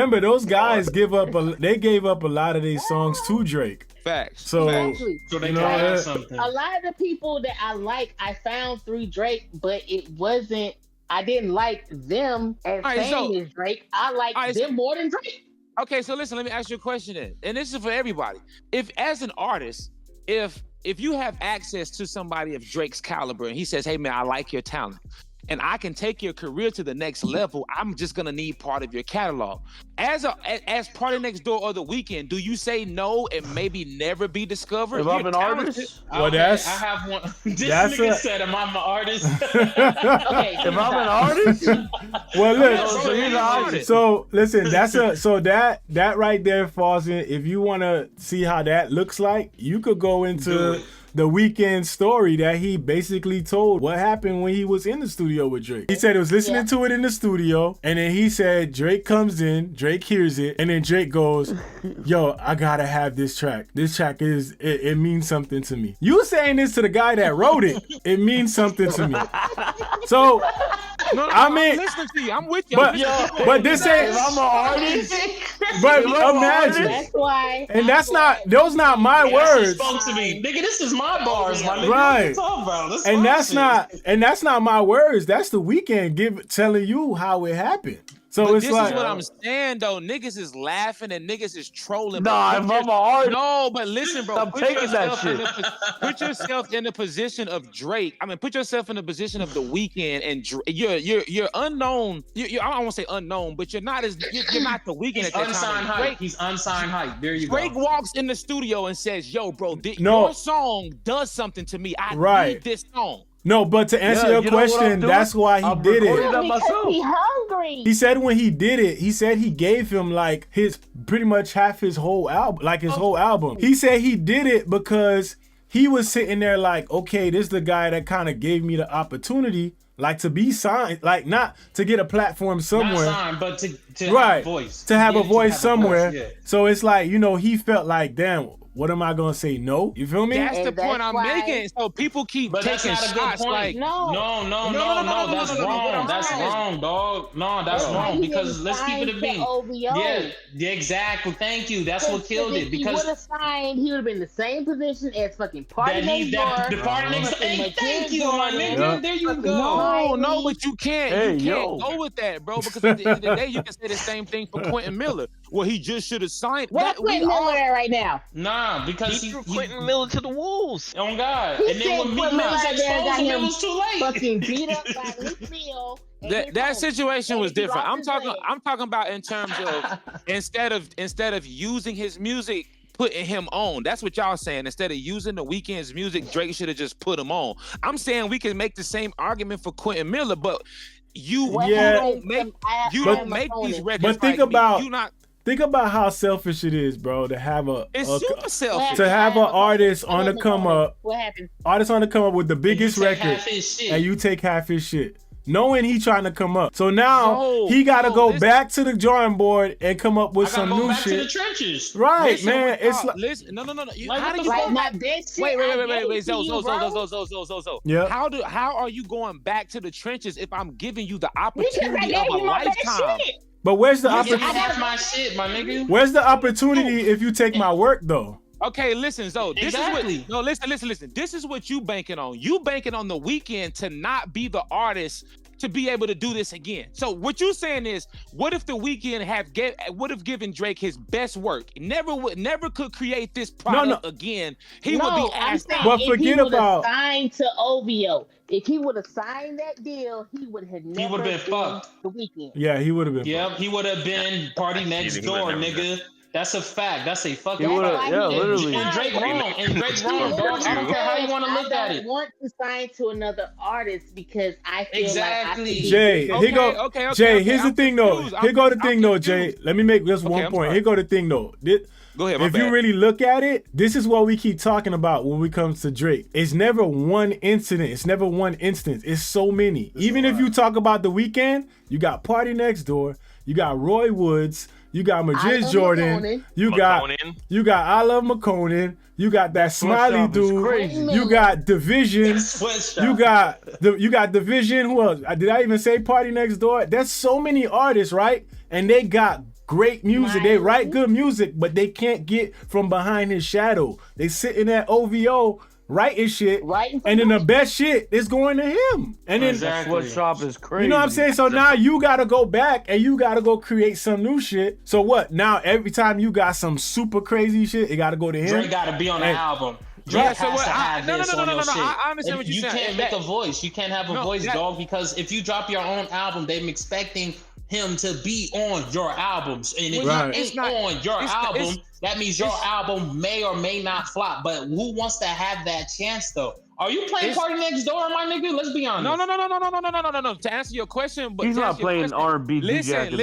Remember, those guys gave up a lot of these songs to Drake. Facts. So, Exactly. So they you can know, add something. A lot of the people that I like, I found through Drake, but it wasn't. I didn't like them as same as Drake. I like them more than Drake. Okay, so listen, let me ask you a question then, and this is for everybody. If as an artist, if you have access to somebody of Drake's caliber, and he says, "Hey man, I like your talent, and I can take your career to the next level. I'm just gonna need part of your catalog." As Party Next Door or The Weeknd, do you say no and maybe never be discovered? If I'm an artist, well, I have one. This nigga said, "Am I an artist?" Okay, if I'm an artist, well, look. so he's an artist. So listen, that right there falls in. If you want to see how that looks like, you could go into the Weeknd story that he basically told what happened when he was in the studio with Drake. He said he was listening to it in the studio, and then he said Drake comes in, Drake hears it, and then Drake goes, "Yo, I gotta have this track. This track it means something to me." You saying this to the guy that wrote it? It means something to me. So. I mean, I'm listening to you. I'm with you. But this ain't. If I'm an artist, but imagine. That's why. And that's not. Those not my words. Spoke to me, nigga. This is my bars, my nigga. Right. What you talking about? That's And my that's shit. not. And that's not my words. That's the Weeknd telling you how it happened. So But it's this like. is what I'm saying though. Niggas is laughing and niggas is trolling. Nah, if I'm an artist, no, but listen, bro. I'm taking that shit. Put yourself in the position of Drake. I mean, put yourself in the position of The Weeknd, and you're unknown. I don't want to say unknown, but you're not you're not The Weeknd at that Unsigned time. hype. He's unsigned hype. There you go. Drake walks in the studio and says, "Yo, bro, No. your song does something to me. I Right. need this song." No, but to answer your you know what I'm question, doing? that's why he I'm did recording it. that Because myself. he hungry. He said when he did it, he said he gave him like his pretty much half his whole album, like his whole album. He said he did it because he was sitting there like, okay, this is the guy that kind of gave me the opportunity, like to be signed, like not to get a platform somewhere. Not signed, but to Right. have a voice. To have a Yeah, voice somewhere. yeah. So it's like, he felt like, damn, what am I gonna say? No? You feel me? That's the And point that's I'm why- making. So people keep But that's taking not a good shots point. like, No. No, that's wrong. That's wrong, dog. No, that's wrong. Because let's keep it a beat. Yeah, exactly. Thank you. That's what killed it. If he Because would have signed, he would have been in the same position as fucking Party that Next he's Door. that the party next door. Hey, thank you, my nigga. There you go. no, but you can't. Hey, you can't yo. go with that, bro. Because at the end of the day, you can say the same thing for Quentin Miller. Well, he just should have signed. Where's Quentin Miller at right now? Nah, because He threw Quentin Miller to the wolves. on God. He And then said when Meek Quentin Mill was Miller there got exposed, it him was too late. Fucking beat up by Meek Mill. and his That home. situation And was he different. lost I'm his talking. leg. I'm talking about in terms of instead of using his music, putting him on. That's what y'all saying. Instead of using The Weeknd's music, Drake should have just put him on. I'm saying we can make the same argument for Quentin Miller, but you What Yeah. don't make these records. But think like about- you not. Think about how selfish it is, bro, to have It's a super selfish. to have an artist on the come up, What happened? with the biggest You take record, half his shit. and you take half his shit, knowing he trying to come up. So now No, he got to no, go listen. back to the drawing board and come up with I gotta some go new back to the shit. trenches. Right, Listen, man. what It's y'all- like, listen. No. You, Like, how what do the you fuck? go back? Not that shit. Wait, I gave it to you, bro. Zo. Yeah. How are you going back to the trenches if I'm giving you the Because I opportunity gave of a you my best lifetime? shit. but where's the Give me opportunity? half my shit, my nigga. Where's the opportunity if you take my work though? Okay, listen, Zo. This Exactly. is what. No, listen. This is what you banking on. You banking on The Weeknd to not be the artist to be able to do this again. So what you saying is, what if The Weeknd would have given Drake his best work? Never could create this product again. He would be I'm asked saying out. But if forget he would about- have signed to OVO. If he would have signed that deal, he would have never would've been fucked. The Weeknd. Yeah, he would have been. Yep, he would have been party next He door, would've never nigga. That's a fact. That's a fucking He would've- fact. yeah, And- literally. And Drake wrong. And Drake wrong, dog. I don't care how you want to look at it. I don't want to sign to another artist because I feel Exactly. like I should Jay, Okay, here go. okay, Jay, here's I'm the thing though. confused. Here go the I'm thing though, Jay. confused. Let me make this Okay, one I'm point. sorry. Here go the thing though. Go ahead, my If you bad. really look at it, this is what we keep talking about when we come to Drake. It's never one incident. It's never one instance. It's so many. Even if you talk about The Weeknd, you got Party Next Door, you got Roy Woods, you got Majid Jordan, McConan. you got I Love McConan, you got that Smiley Sweatshop is dude, crazy. you got Division. Sweatshop. You got Division. Who else? Did I even say Party Next Door? There's so many artists, right? And they got great music. They write good music, but they can't get from behind his shadow. They sit in that OVO writing shit, and then the best shit is going to him. And then Sweatshop is crazy. You know what I'm saying? So now you gotta go back and you gotta go create some new shit. So what? Now every time you got some super crazy shit, it gotta go to him. Drake gotta be on the album. Drake has to have this on your shit. I understand what you're saying. You can't make a voice. You can't have a voice, dog, because if you drop your own album, they're expecting him to be on your albums. And if he's not on your album, that means your album may or may not flop. But who wants to have that chance, though? Are you playing Party Next Door, my nigga? Let's be honest. No. To answer your question, but he's not playing R&B. Listen.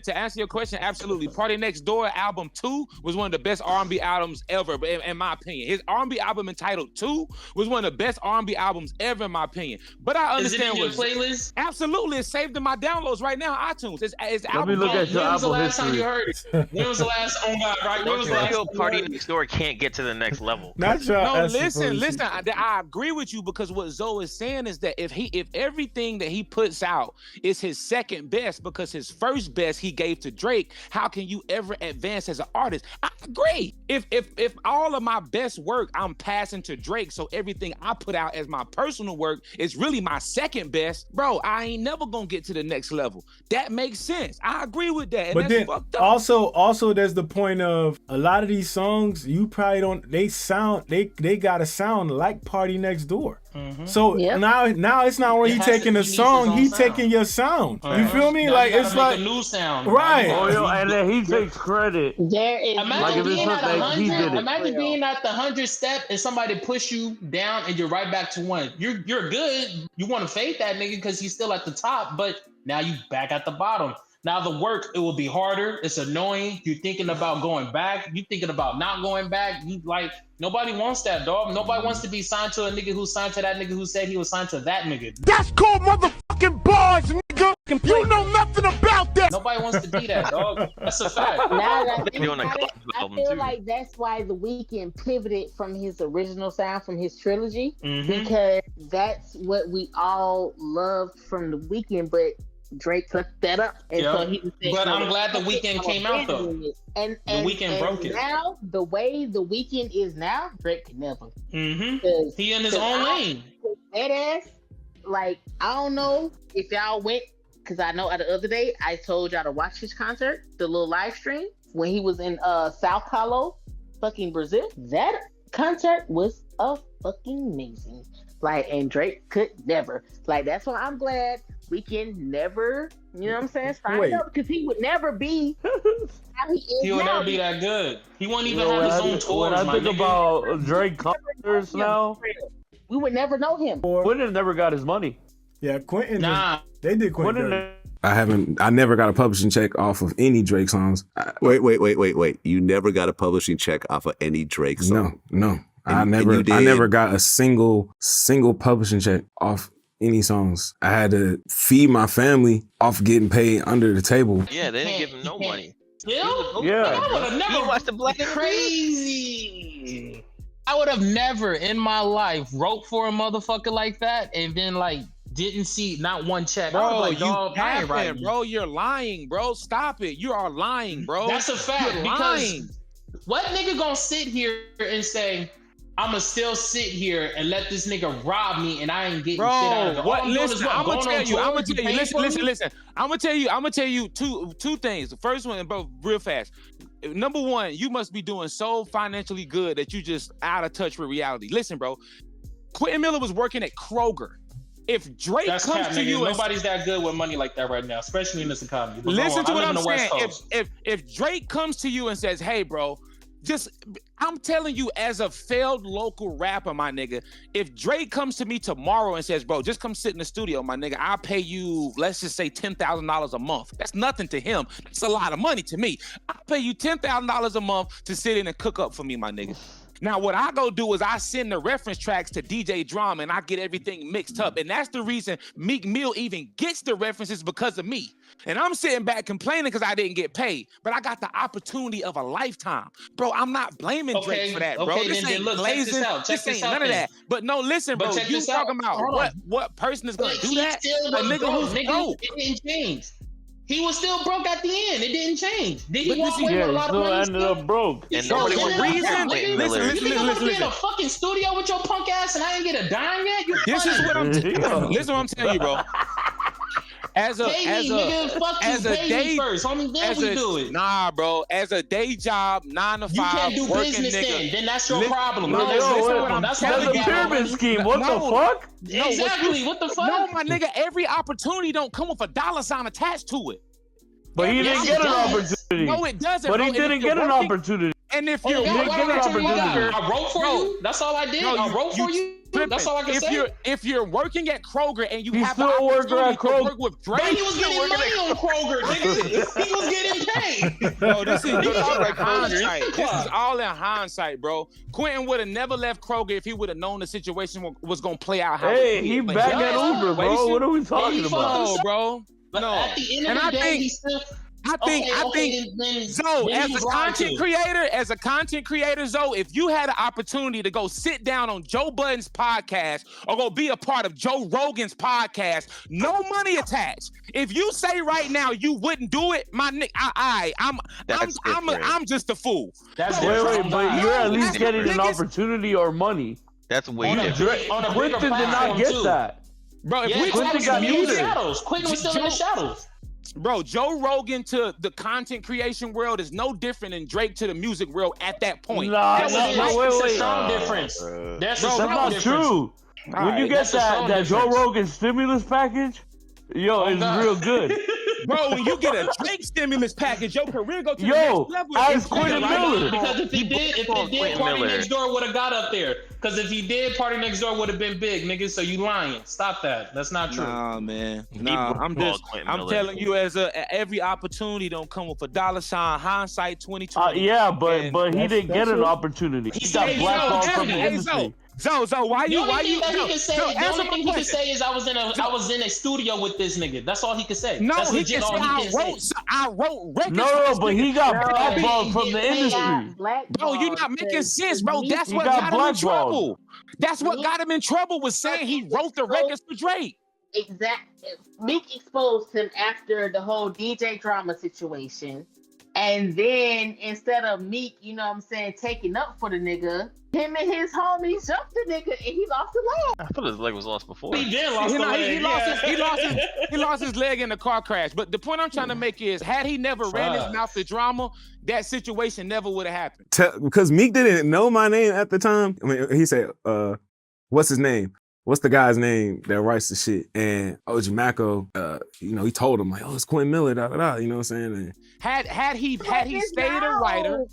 To answer your question, absolutely. Party Next Door album 2 was one of the best R&B albums ever, in my opinion. His R&B album entitled 2 was one of the best R&B albums ever, in my opinion. But I understand your playlist. Absolutely, it's saved in my downloads right now on iTunes. It's Let me look at your album history. When was the last time you heard it? When was the last? Oh God, right? When was the last? Party Next Door can't get to the next level. Listen. I agree with you, because what Zoe is saying is that if everything that he puts out is his second best, because his first best he gave to Drake, how can you ever advance as an artist? I agree. If all of my best work I'm passing to Drake, so everything I put out as my personal work is really my second best, bro, I ain't never gonna get to the next level. That makes sense. I agree with that. And but then also there's the point of a lot of these songs you probably don't. They gotta sound like Party Next Door. Mm-hmm. So now it's not only he taking the song, he taking your sound. You feel me? Now like it's like a new sound, right? And then he takes credit. There is imagine being at 100. Imagine being at the 100th step and somebody push you down and you're right back to 1. You're good. You want to fade that nigga because he's still at the top, but now you back at the bottom. Now the work, it will be harder. It's annoying. You're thinking about going back. You're thinking about not going back. You like, nobody wants that, dog. Nobody wants to be signed to a nigga who signed to that nigga who said he was signed to that nigga. That's called motherfucking bars, nigga. You know nothing about that. Nobody wants to be that, dog. That's a fact. I feel like that's why The Weeknd pivoted from his original sound, from his trilogy, because that's what we all loved from The Weeknd, but Drake fucked that up. And so he was saying, but I'm glad The Weeknd came out, though. And The Weeknd broke it. Now, the way The Weeknd is now, Drake could never. He in his own lane. That ass, like, I don't know if y'all went, because I know the other day I told y'all to watch his concert, the little live stream, when he was in Sao Paulo, fucking Brazil. That concert was fucking amazing. Like, and Drake could never. Like, that's why I'm glad Weeknd never, you know what I'm saying, signed up, because he would never be how he is. He would never be that good. He won't even have his own tours. When I think about Drake concerts now, we would never know him. Quentin never got his money. Yeah, Quentin. They did Quentin. I never got a publishing check off of any Drake songs. Wait. You never got a publishing check off of any Drake song? No. I never got a single publishing check off any songs. I had to feed my family off getting paid under the table. Yeah, they didn't give him no money. Yeah. I would have never. He watched the Black crazy. I would have never in my life wrote for a motherfucker like that and then like didn't see not one check. Bro, like, you capping, bro. You're lying, bro. Stop it. You are lying, bro. That's a fact. You're because lying. What nigga gonna sit here and say, I'ma still sit here and let this nigga rob me and I ain't getting shit out of it. What? Listen, I'm gonna tell you. Listen. I'm gonna tell you two things. The first one, bro, real fast. Number one, you must be doing so financially good that you just out of touch with reality. Listen, bro. Quentin Miller was working at Kroger. If Drake comes to you, nobody's that good with money like that right now, especially in this economy. But listen to what I'm saying. If Drake comes to you and says, "Hey, bro," I'm telling you, as a failed local rapper, my nigga, if Drake comes to me tomorrow and says, "Bro, just come sit in the studio, my nigga, I'll pay you, let's just say $10,000 a month." That's nothing to him. That's a lot of money to me. I'll pay you $10,000 a month to sit in and cook up for me, my nigga. Now, what I go do is I send the reference tracks to DJ Drama and I get everything mixed up. And that's the reason Meek Mill even gets the references, because of me. And I'm sitting back complaining because I didn't get paid. But I got the opportunity of a lifetime. Bro, I'm not blaming Drake for that, bro. Okay, this ain't look, blazing. This ain't none of that. But no, listen, bro. You talking about what person is going to do that? A nigga who's broke. It didn't change. He was still broke at the end. It didn't change. Did he walk away Yeah, with a he lot of still money? ended up broke. And nobody the was reason- Quentin listen, Miller. You think I'm gonna be in a fucking studio with your punk ass and I ain't get a dime yet? You This is what I'm listen what I'm telling you, bro. As a day first, homie, then we do it. Nah, bro. As a day job, 9 to 5, You can't do working business nigga. then that's your Listen- problem. No, That's listen what I'm that's telling what That's a you. pyramid scheme. What the fuck? Exactly. What the fuck? No, my nigga, every opportunity don't come with a dollar sign attached to it. But he didn't get an opportunity. No, it doesn't. But bro. he didn't get an opportunity. And if Oh, you're God, didn't what get an opportunity you got? opportunity. I wrote for you. That's all I did. No, I wrote for you. That's all I can say. If you're working at Kroger and you He's have the still working opportunity at to Kroger. work with Drake, But he was getting money on Kroger, nigga. He was getting paid. bro, this is all in Kroger. hindsight. This is all in hindsight, bro. Quentin would have never left Kroger if he would have known the situation was gonna play out. How Hey, it he did. back But at y'all Uber, bro. situation- What are we talking about? No, bro. But No. at the end And of I the day, think- he still. I think Zoe, as a content creator, Zoe, if you had an opportunity to go sit down on Joe Budden's podcast or go be a part of Joe Rogan's podcast, no money attached. If you say right now you wouldn't do it, my nigga, I'm just a fool. That's Wait, but you're at least that's getting the an biggest- opportunity or money. That's way On a different. big- on a Quentin bigger did not platform, get too. that. Bro, if Yeah, we Quentin Quentin got was still in the muted. shadows. Quentin was still in the shadows. Bro, Joe Rogan to the content creation world is no different than Drake to the music world at that point. Nah, That's no, a wait. strong difference. That's a Bro, That's strong not difference. true. When you get that's a strong that Joe difference. Rogan stimulus package, yo, it's God. real good. Bro, when you get a Drake stimulus package, your career go to the Yo, next level. as It's Quentin like- Miller. Because if he did, Quentin Party Miller. Next Door would have got up there. Because if he did, Party Next Door would have been big, nigga. So you lying. Stop that. That's not true. Nah, man. He Nah, broke Quentin I'm Miller. telling you, every opportunity don't come with a dollar sign. Hindsight 2020. Yeah, but he That's- didn't get that's an it. opportunity. He got said, blackballed yo, from the hey, industry. Zoe, why The you? only thing that he can say, the answer only my thing he can question. say is I was in a studio with this nigga. That's all he can say. No, That's he legit can say all he can say. I wrote records. No, for this but nigga. he got Bro, blackballed from the industry. Bro, you're not making sense, bro. That's He what got got him in blackballed. trouble. That's what got him in trouble was saying he wrote the records for Drake. Exactly. Meek exposed him after the whole DJ drama situation. And then instead of Meek, you know what I'm saying, taking up for the nigga, him and his homies jumped the nigga and he lost the leg. I thought his leg was lost before. He did lost He the lost leg. he lost his leg in a car crash. But the point I'm trying to make is, had he never ran his mouth to drama, that situation never would have happened. Because Meek didn't know my name at the time. I mean, he said, what's his name? What's the guy's name that writes the shit? And OG Mako, he told him, like, oh, it's Quentin Miller, da da da, you know what I'm saying? And Had he stayed a writer.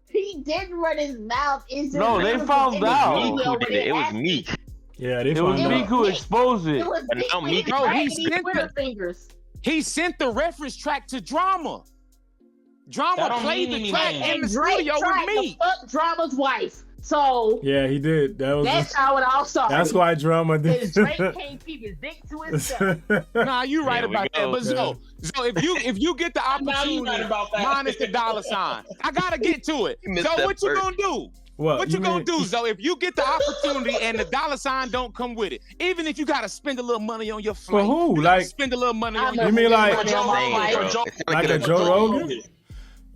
He didn't run his mouth. It's just No, they found out. Meek who did it. It was Meek. Yeah, they It was found Meek out. who exposed it. It was And now Meek- Bro, he sent Twitter the- fingers. He sent the reference track to Drama. That Drama don't played mean the track anything. in the And Drake studio tried with to me. fuck Drama's wife. So Yeah, he did. that's how it all started. That's why drama Because did. Drake can't keep his dick to himself. Nah, you right There we about that. go. But so if you get the Now you opportunity, right about that. minus the dollar sign, I gotta get to it. You missed So that what you part. gonna do? What What you gonna mean- do, Zoe? If you get the opportunity and the dollar sign don't come with it, even if you gotta spend a little money on your flight, who? you gotta Like- spend a little money I on know your You mean like- for Joe Dang, Rogan. bro. For Joe- It sounded Like like a Joe Rogan?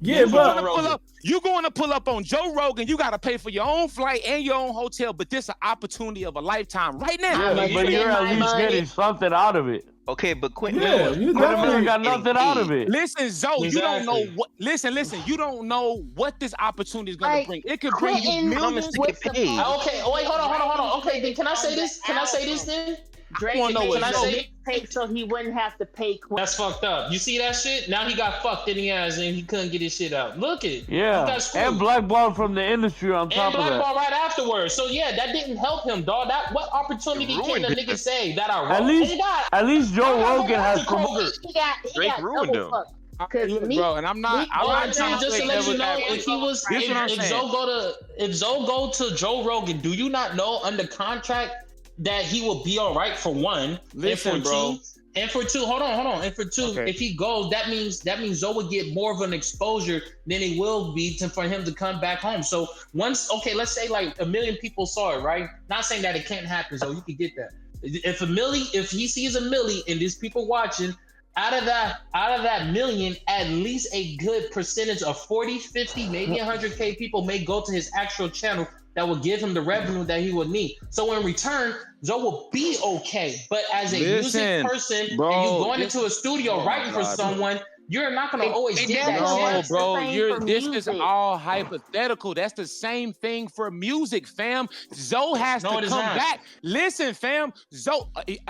Yeah, but You going to pull up on Joe Rogan, you got to pay for your own flight and your own hotel, but this an opportunity of a lifetime right now. Yeah, But you're at least money. getting something out of it. Okay, but Quentin yeah, Miller. you Quentin Miller definitely got nothing out of it. Listen, Zoe, you don't know Exactly. what. Listen, you don't know what this opportunity is going to Like, bring. It could bring you Quentin millions. to get paid. Okay, oh, wait, hold on. Okay, then can I say this? Can I say this then? Drake wanna know made what- a Can I say- mixtape so he wouldn't have to pay Quentin. That's fucked up. You see that shit? Now he got fucked in the ass and he couldn't get his shit out. Look it. He Yeah, got screwed. and blackballed from the industry on And top of that. blackball right afterwards. So yeah, that didn't help him, dog. That what opportunity It can ruined the him. nigga say that I wrote? At least, He got- at least Joe I got Rogan has Kroger. promoted. He Drake got ruined double him. fucked. Because Look, Meek- bro, and I'm not. Meek I'm All not right, trying now, just to let you know, if he was, This is what I'm if saying. Zoe go to Joe Rogan, do you not know under contract that he will be all right for one, Listen, and for bro. two, and for two, hold on, and for two, Okay. if he goes, that means Zoe would get more of an exposure than it will be for him to come back home. So once, okay, let's say like 1 million people saw it, right? Not saying that it can't happen, so you could get that. If he sees 1 million and there's people watching, out of that million, at least a good percentage of 40, 50, maybe 100K people may go to his actual channel that will give him the revenue that he would need. So in return, Zoe will be okay. But as a music person, bro, and you going into a studio writing for someone, you're not gonna always get that chance. Bro, this is all hypothetical. That's the same thing for music, fam. Zoe has to come back. Listen, fam, Zoe,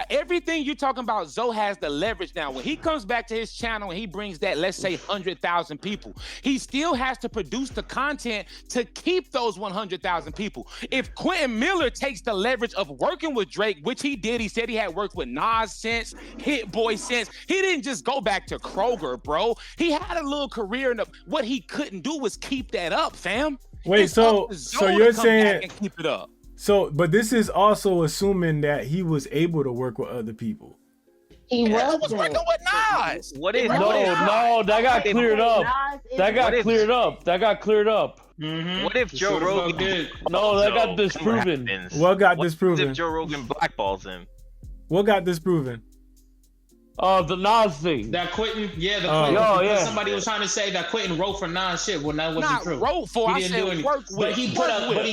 everything you're talking about, Zoe has the leverage now. When he comes back to his channel and he brings that, let's say, 100,000 people, he still has to produce the content to keep those 100,000 people. If Quentin Miller takes the leverage of working with Drake, which he did, he said he had worked with Nas since, Hit Boy since, he didn't just go back to Kroger, bro. He had a little career, and what he couldn't do was keep that up, fam. Wait, so you're saying and keep it up. So, but this is also assuming that he was able to work with other people. He was working with Nas. What if? No, that got cleared up. That got cleared up. Mm-hmm. What if Joe Rogan? No, that got disproven. What got disproven? What if Joe Rogan blackballs him? What got disproven? The Nas thing. That Quentin, Quentin. Somebody was trying to say that Quentin wrote for Nas shit. Well, that wasn't true. Wrote for. He didn't do anything. But he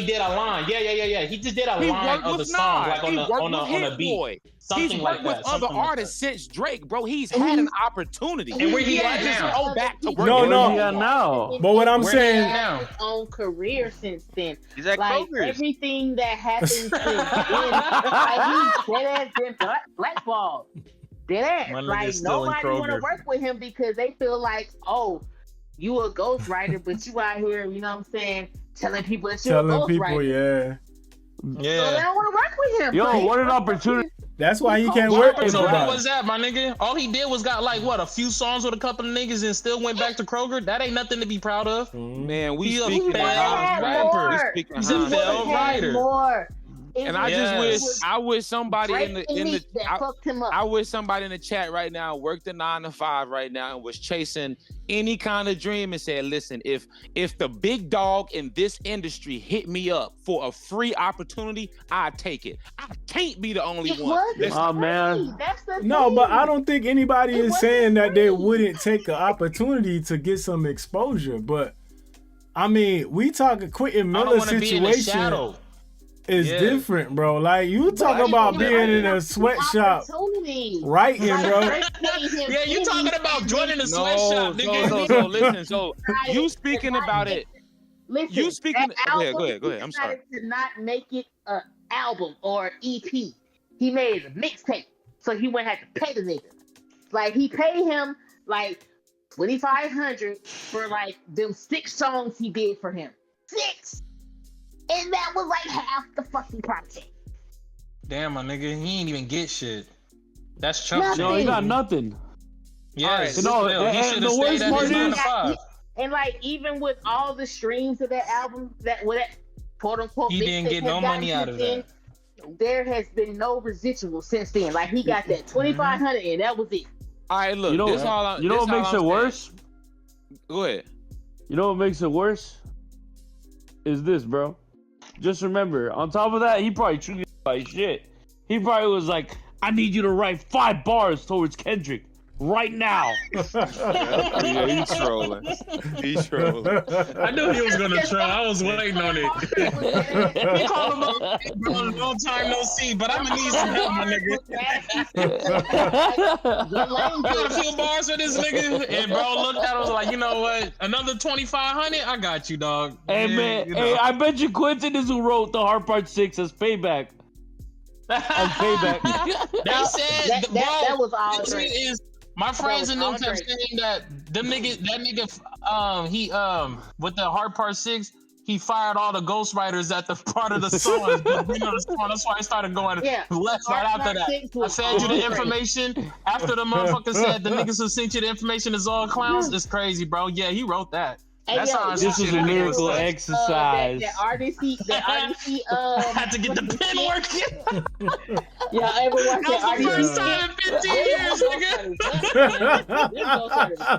did a line. Yeah. He just did a line of the song, like on a beat. He's worked with other artists since Drake, bro. He's had an opportunity. And where he at now? Go back to work. No. But what I'm saying, his own career since then. He's at like Kroger's. Everything that happened since then, like he has been blackballed. Like nobody want to work with him because they feel like, oh, you a ghostwriter, but you out here, you know what I'm saying, telling people that you're a ghostwriter. So they don't want to work with him. Yo, what an opportunity. That's why he can't work with nobody. What was that, my nigga? All he did was got like a few songs with a couple of niggas and still went back to Kroger. That ain't nothing to be proud of. Man, He's a failed writer. More. And I wish somebody I wish somebody in the chat right now worked a 9 to 5 right now and was chasing any kind of dream and said, listen, if the big dog in this industry hit me up for a free opportunity, I'd take it. I can't be the only one. Oh man. No, but I don't think anybody is saying that they wouldn't take an opportunity to get some exposure. But I mean, we talking Quentin Miller situation. It's different, bro. Like you talk about being in a sweatshop, writing, bro. Yeah, you talking about joining a sweatshop, nigga. So you speaking about it. Listen, you speaking. Go ahead. I'm sorry. To not make it an album or EP, he made a mixtape, so he wouldn't have to pay the nigga. Like he paid him like $2,500 for like them 6 songs he did for him. 6. And that was like half the fucking project. Damn, my nigga, he ain't even get shit. That's chump. No, he got nothing. Yes. He should have stayed at his 9 to 5. And like even with all the streams of that album, that quote unquote, he didn't get no money out of that. There has been no residual since then. Like he got that $2,500 and that was it. All right, look. You know what makes it worse? Go ahead. You know what makes it worse? Is this, bro? Just remember, on top of that, he probably treated like shit. He probably was like, I need you to write 5 bars towards Kendrick right now. Yeah, he's trolling. I knew he was going to try. I was waiting on it. He called him up, bro, long time no see, but I'm going to need some help, my nigga. I got a few bars for this nigga. And bro looked at him and was like, you know what? Another $2,500? I got you, dog. Hey, man. Hey, I bet you Quentin is who wrote the Hard Part 6 as payback. As payback. They said that was all my friends and them kept saying that that nigga, he with the Hard Part 6, he fired all the ghostwriters at the part of the song. That's why I started going left right after that. I sent you the information after the motherfucker said the niggas who sent you the information is all clowns. It's crazy, bro. Yeah, he wrote that. That's this is a miracle exercise. That artist had to get the pen working. Yeah, everyone. That was the first time in 15 years, nigga.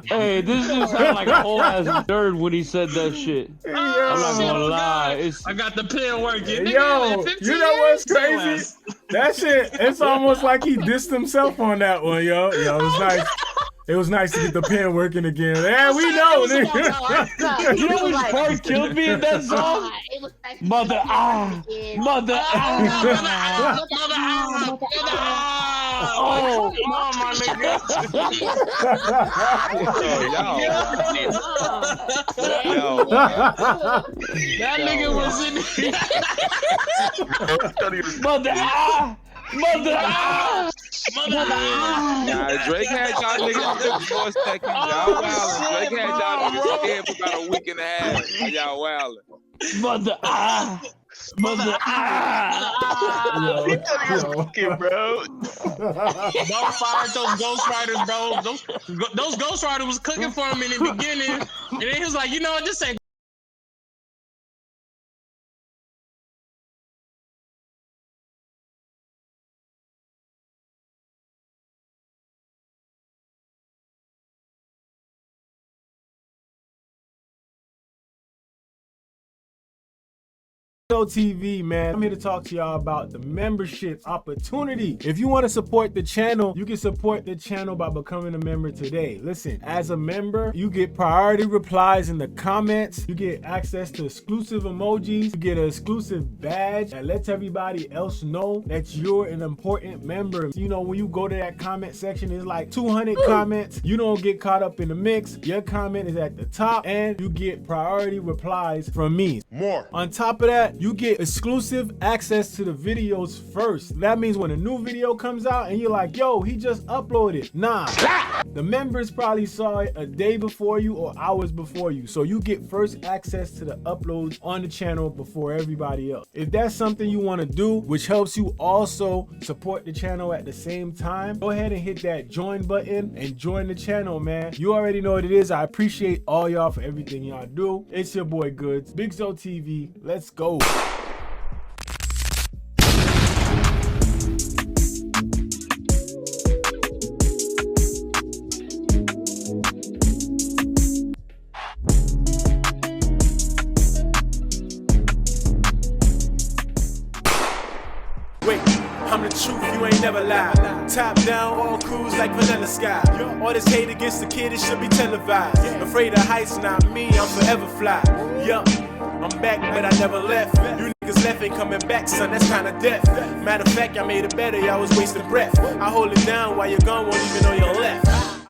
Hey, this just sounded like a whole ass nerd when he said that shit. I'm not gonna lie. I got the pen working. Yo, you know what's crazy? That shit, it's almost like he dissed himself on that one, yo. Yo, it's nice. It was nice to get the pen working again. Yeah, we know, nigga. You know which part killed me in that song? Mother mother Oh, my nigga. Yo. That nigga was in mother Nah, Drake had y'all niggas for a second. Y'all wildin'. Drake had y'all niggas scared for about a week and a half. Y'all wildin'. mother Bro. Don't fire those ghostwriters, bro. Those ghostwriters was cooking for him in the beginning, and then he was like, you know what, this ain't. BigZoeTV, man. I'm here to talk to y'all about the membership opportunity. If you want to support the channel, you can support the channel by becoming a member today. Listen, as a member, you get priority replies in the comments. You get access to exclusive emojis. You get an exclusive badge that lets everybody else know that you're an important member. You know, when you go to that comment section, it's like 200 comments. You don't get caught up in the mix. Your comment is at the top, and you get priority replies from me. More. On top of that, you get exclusive access to the videos first. That means when a new video comes out and you're like, yo, he just uploaded. Nah, the members probably saw it a day before you or hours before you. So you get first access to the uploads on the channel before everybody else. If that's something you want to do, which helps you also support the channel at the same time, go ahead and hit that join button and join the channel, man. You already know what it is. I appreciate all y'all for everything y'all do. It's your boy Goods, BigZoeTV. Let's go. Wait, I'm the truth, you ain't never lied. Top down, all crews like vanilla sky. All this hate against the kid, it should be televised. Afraid of heights, not me, I'm forever fly. Yup, I'm back, but I never left. You niggas left ain't coming back, son, that's kinda death. Matter of fact, I made it better, y'all was wasting breath. I hold it down while you're gone, won't even know you're left.